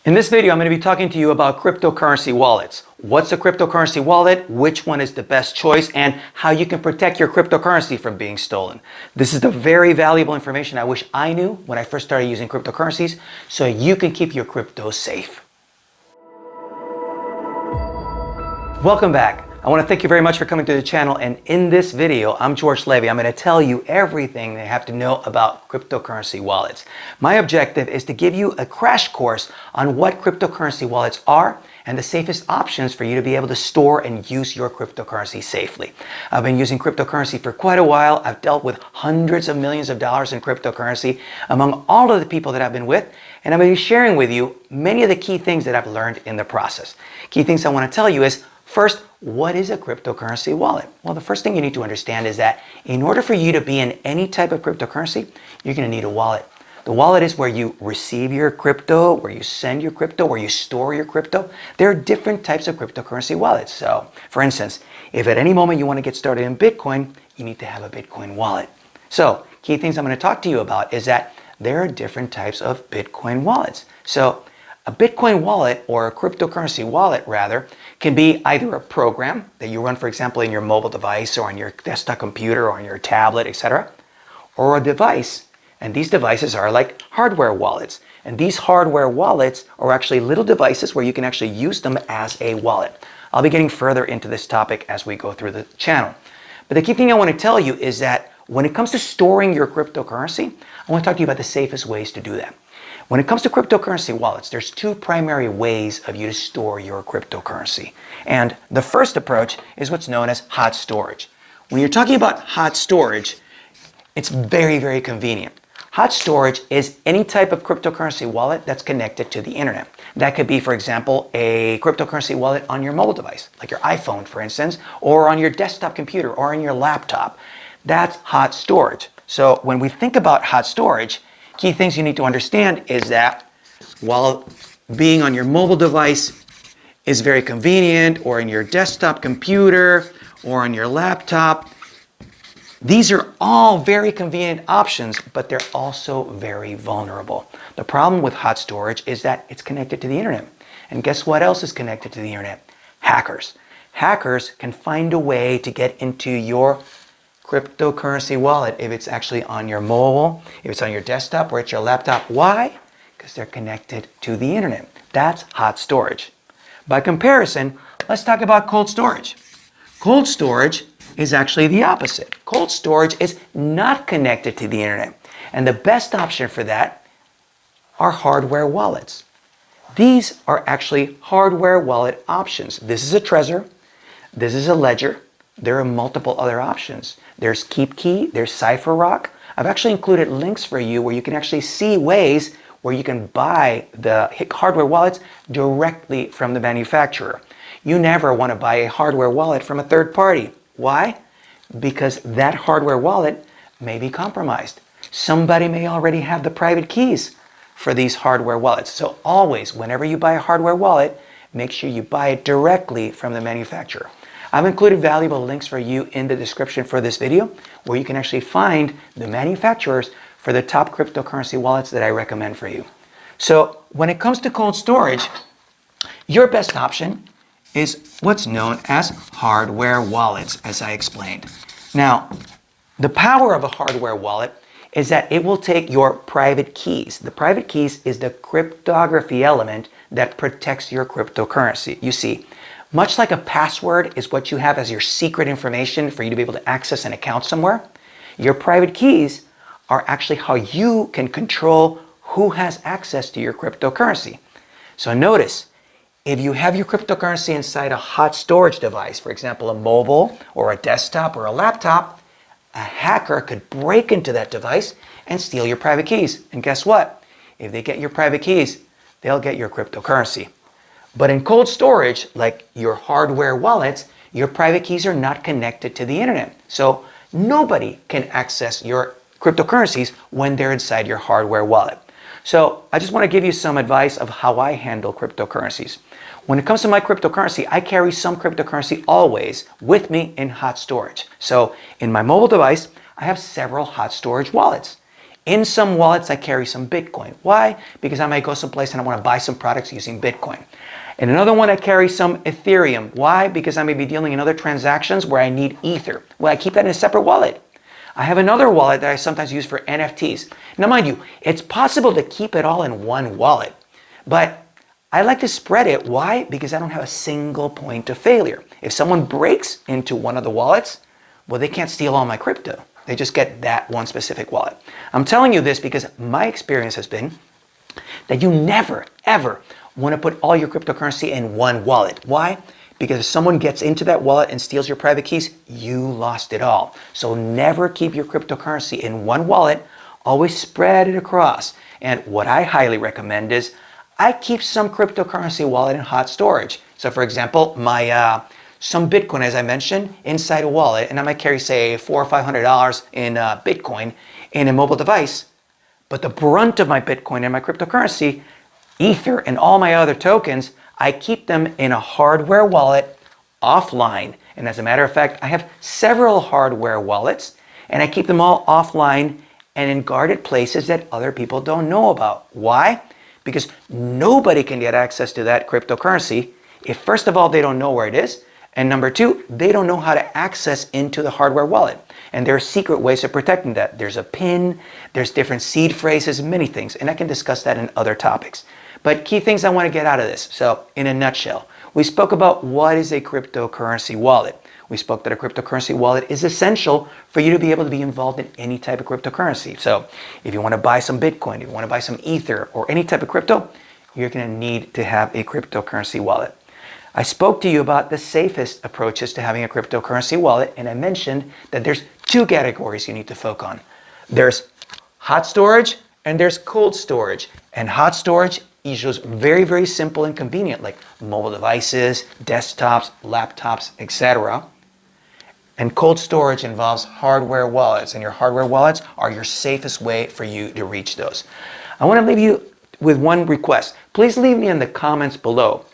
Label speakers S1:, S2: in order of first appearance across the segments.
S1: In this video, I'm going to be talking to you about cryptocurrency wallets. What's a cryptocurrency wallet, which one is the best choice, and how you can protect your cryptocurrency from being stolen. This is the very valuable information I wish I knew when I first started using cryptocurrencies, so you can keep your crypto safe. Welcome back. I want to thank you very much for coming to the channel, and in this video, I'm George Levy. I'm going to tell you everything that you have to know about cryptocurrency wallets. My objective is to give you a crash course on what cryptocurrency wallets are and the safest options for you to be able to store and use your cryptocurrency safely. I've been using cryptocurrency for quite a while. I've dealt with hundreds of millions of dollars in cryptocurrency among all of the people that I've been with, and I'm going to be sharing with you many of the key things that I've learned in the process. Key things I want to tell you is, first, what is a cryptocurrency wallet? Well, the first thing you need to understand is that in order for you to be in any type of cryptocurrency, you're going to need a wallet. The wallet is where you receive your crypto, where you send your crypto, where you store your crypto. There are different types of cryptocurrency wallets. So, for instance, if at any moment you want to get started in Bitcoin, you need to have a Bitcoin wallet. So, key things I'm going to talk to you about is that there are different types of Bitcoin wallets. So, a Bitcoin wallet, or a cryptocurrency wallet rather, can be either a program that you run, for example, in your mobile device or on your desktop computer or on your tablet, etc., or a device. And these devices are like hardware wallets. And these hardware wallets are actually little devices where you can actually use them as a wallet. I'll be getting further into this topic as we go through the channel. But the key thing I want to tell you is that when it comes to storing your cryptocurrency, I want to talk to you about the safest ways to do that. When it comes to cryptocurrency wallets, there's two primary ways of you to store your cryptocurrency. And the first approach is what's known as hot storage. When you're talking about hot storage, it's very, very convenient. Hot storage is any type of cryptocurrency wallet that's connected to the internet. That could be, for example, a cryptocurrency wallet on your mobile device, like your iPhone, for instance, or on your desktop computer or on your laptop. That's hot storage. So when we think about hot storage, key things you need to understand is that while being on your mobile device is very convenient, or in your desktop computer, or on your laptop, these are all very convenient options, but they're also very vulnerable. The problem with hot storage is that it's connected to the internet. And guess what else is connected to the internet? Hackers. Hackers can find a way to get into your cryptocurrency wallet if it's actually on your mobile, if it's on your desktop, or it's your laptop. Why? Because they're connected to the internet. That's hot storage. By comparison, let's talk about cold storage. Cold storage is actually the opposite. Cold storage is not connected to the internet. And the best option for that are hardware wallets. These are actually hardware wallet options. This is a Trezor. This is a Ledger. There are multiple other options. There's Keepkey, there's CipherRock. I've actually included links for you where you can actually see ways where you can buy the hardware wallets directly from the manufacturer. You never want to buy a hardware wallet from a third party. Why? Because that hardware wallet may be compromised. Somebody may already have the private keys for these hardware wallets. So always, whenever you buy a hardware wallet, make sure you buy it directly from the manufacturer. I've included valuable links for you in the description for this video where you can actually find the manufacturers for the top cryptocurrency wallets that I recommend for you. So when it comes to cold storage, your best option is what's known as hardware wallets, as I explained. Now, the power of a hardware wallet is that it will take your private keys. The private keys is the cryptography element that protects your cryptocurrency. You see, much like a password is what you have as your secret information for you to be able to access an account somewhere, your private keys are actually how you can control who has access to your cryptocurrency. So notice, if you have your cryptocurrency inside a hot storage device, for example, a mobile or a desktop or a laptop, a hacker could break into that device and steal your private keys. And guess what? If they get your private keys, they'll get your cryptocurrency. But in cold storage, like your hardware wallets, your private keys are not connected to the internet. So nobody can access your cryptocurrencies when they're inside your hardware wallet. So I just want to give you some advice of how I handle cryptocurrencies. When it comes to my cryptocurrency, I carry some cryptocurrency always with me in hot storage. So in my mobile device, I have several hot storage wallets. In some wallets, I carry some Bitcoin. Why? Because I might go someplace and I want to buy some products using Bitcoin. In another one, I carry some Ethereum. Why? Because I may be dealing in other transactions where I need Ether. Well, I keep that in a separate wallet. I have another wallet that I sometimes use for NFTs. Now, mind you, it's possible to keep it all in one wallet, but I like to spread it. Why? Because I don't have a single point of failure. If someone breaks into one of the wallets, well, they can't steal all my crypto. They just get that one specific wallet. I'm telling you this because my experience has been that you never, ever want to put all your cryptocurrency in one wallet. Why? Because if someone gets into that wallet and steals your private keys, you lost it all. So never keep your cryptocurrency in one wallet. Always spread it across. And what I highly recommend is I keep some cryptocurrency wallet in hot storage. So for example, my some Bitcoin, as I mentioned, inside a wallet, and I might carry, say, $400 or $500 in Bitcoin in a mobile device. But the brunt of my Bitcoin and my cryptocurrency, Ether, and all my other tokens, I keep them in a hardware wallet offline. And as a matter of fact, I have several hardware wallets, and I keep them all offline and in guarded places that other people don't know about. Why? Because nobody can get access to that cryptocurrency if, first of all, they don't know where it is, and number two, they don't know how to access into the hardware wallet. And there are secret ways of protecting that. There's a PIN, there's different seed phrases, many things, and I can discuss that in other topics. But key things I want to get out of this. So in a nutshell, we spoke about what is a cryptocurrency wallet. We spoke that a cryptocurrency wallet is essential for you to be able to be involved in any type of cryptocurrency. So if you want to buy some Bitcoin, if you want to buy some Ether or any type of crypto, you're going to need to have a cryptocurrency wallet. I spoke to you about the safest approaches to having a cryptocurrency wallet, and I mentioned that there's two categories you need to focus on. There's hot storage and there's cold storage. And hot storage is very, very simple and convenient, like mobile devices, desktops, laptops, etc. And cold storage involves hardware wallets, and your hardware wallets are your safest way for you to reach those. I want to leave you with one request. Please leave me in the comments below.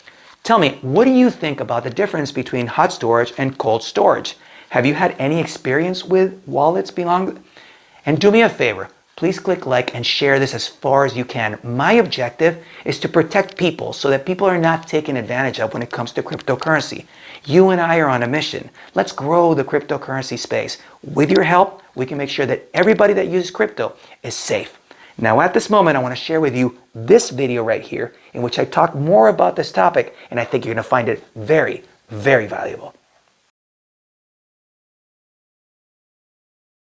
S1: Tell me, what do you think about the difference between hot storage and cold storage? Have you had any experience with wallets belong? And do me a favor, please click like and share this as far as you can. My objective is to protect people so that people are not taken advantage of when it comes to cryptocurrency. You and I are on a mission. Let's grow the cryptocurrency space. With your help, we can make sure that everybody that uses crypto is safe. Now at this moment, I want to share with you this video right here in which I talk more about this topic, and I think you're going to find it very, very valuable.